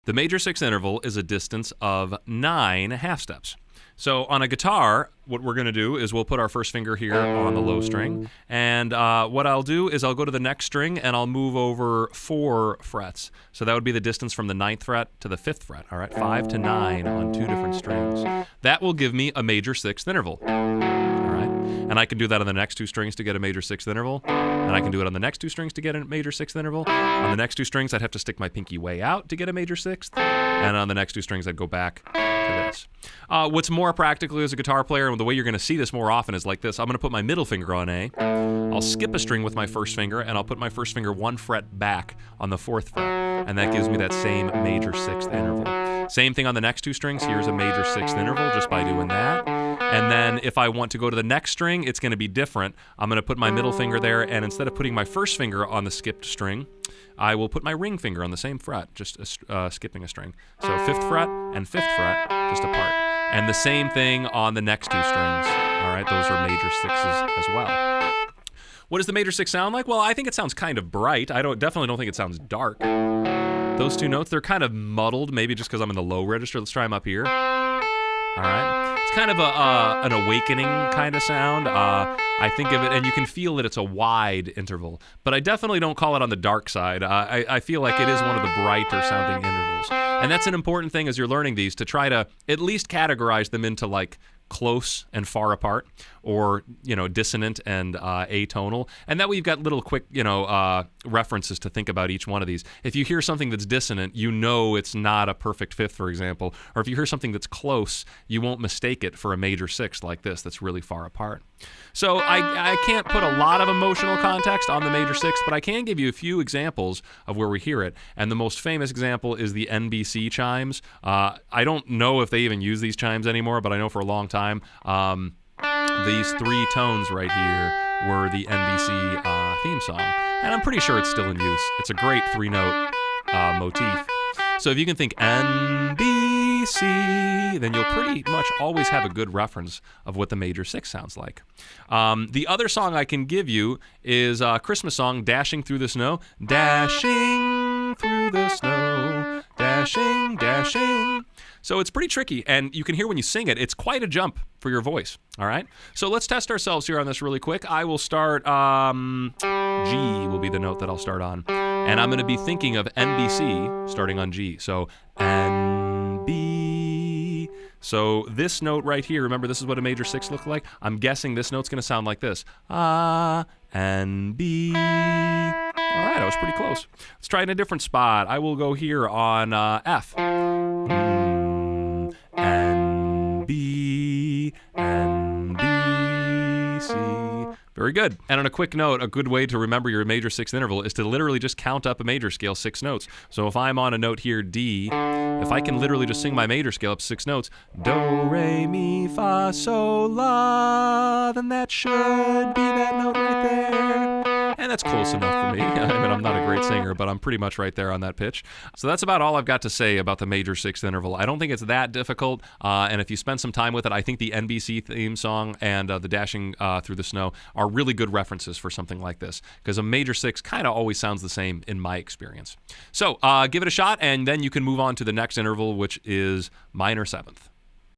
The major sixth interval is a distance of 9 half steps. So on a guitar, what we're going to do is we'll put our first finger here on the low string, and what I'll do is I'll go to the next string and I'll move over 4 frets. So that would be the distance from the 9th fret to the 5th fret, all right? 5 to 9 on 2 different strings. That will give me a major sixth interval, all right? And I can do that on the next 2 strings to get a major sixth interval, and I can do it on the next 2 strings to get a major sixth interval. On the next 2 strings, I'd have to stick my pinky way out to get a major sixth, and on the next 2 strings, I'd go back to this. What's more practical as a guitar player, and the way you're going to see this more often is like this. I'm going to put my middle finger on A. I'll skip a string with my first finger, and I'll put my first finger 1 fret back on the 4th fret, and that gives me that same major sixth interval. Same thing on the next 2 strings. Here's a major sixth interval just by doing that. And then if I want to go to the next string, it's going to be different. I'm going to put my middle finger there, and instead of putting my first finger on the skipped string, I will put my ring finger on the same fret, just skipping a string. So 5th fret and 5th fret, just apart. And the same thing on the next 2 strings. All right, those are major sixes as well. What does the major six sound like? Well, I think it sounds kind of bright. I definitely don't think it sounds dark. Those 2 notes, they're kind of muddled, maybe just because I'm in the low register. Let's try them up here. All right. It's kind of an awakening kind of sound. I think of it, and you can feel that it's a wide interval. But I definitely don't call it on the dark side. I feel like it is one of the brighter sounding intervals. And that's an important thing as you're learning these, to try to at least categorize them into like close and far apart, or dissonant and atonal, and that way you've got little quick references to think about each one of these. If you hear something that's dissonant, you know it's not a perfect fifth, for example, or if you hear something that's close, you won't mistake it for a major sixth like this that's really far apart. So I can't put a lot of emotional context on the major sixth, but I can give you a few examples of where we hear it, and the most famous example is the NBC chimes. I don't know if they even use these chimes anymore, but I know for a long time these 3 tones right here were the NBC theme song, and I'm pretty sure it's still in use. It's a great 3-note motif. So if you can think NBC, then you'll pretty much always have a good reference of what the major sixth sounds like. The other song I can give you is a Christmas song, Dashing Through the Snow. Dashing through the snow, dashing, dashing. So it's pretty tricky, and you can hear when you sing it, it's quite a jump for your voice, all right? So let's test ourselves here on this really quick. I will start, G will be the note that I'll start on, and I'm going to be thinking of NBC starting on G. So NB. So this note right here, remember this is what a major sixth looks like? I'm guessing this note's going to sound like this. NB. All right, I was pretty close. Let's try in a different spot. I will go here on F. N, B, N, B, C. Very good. And on a quick note, a good way to remember your major sixth interval is to literally just count up a major scale 6 notes. So if I'm on a note here, D, if I can literally just sing my major scale up 6 notes, do, re, mi, fa, sol, la, then that should be that note right there. And that's close enough for me. I mean, I'm not a great singer, but I'm pretty much right there on that pitch. So that's about all I've got to say about the major sixth interval. I don't think it's that difficult, and if you spend some time with it, I think the NBC theme song and the Dashing Through the Snow are really good references for something like this, because a major sixth kind of always sounds the same in my experience. So give it a shot, and then you can move on to the next interval, which is minor seventh.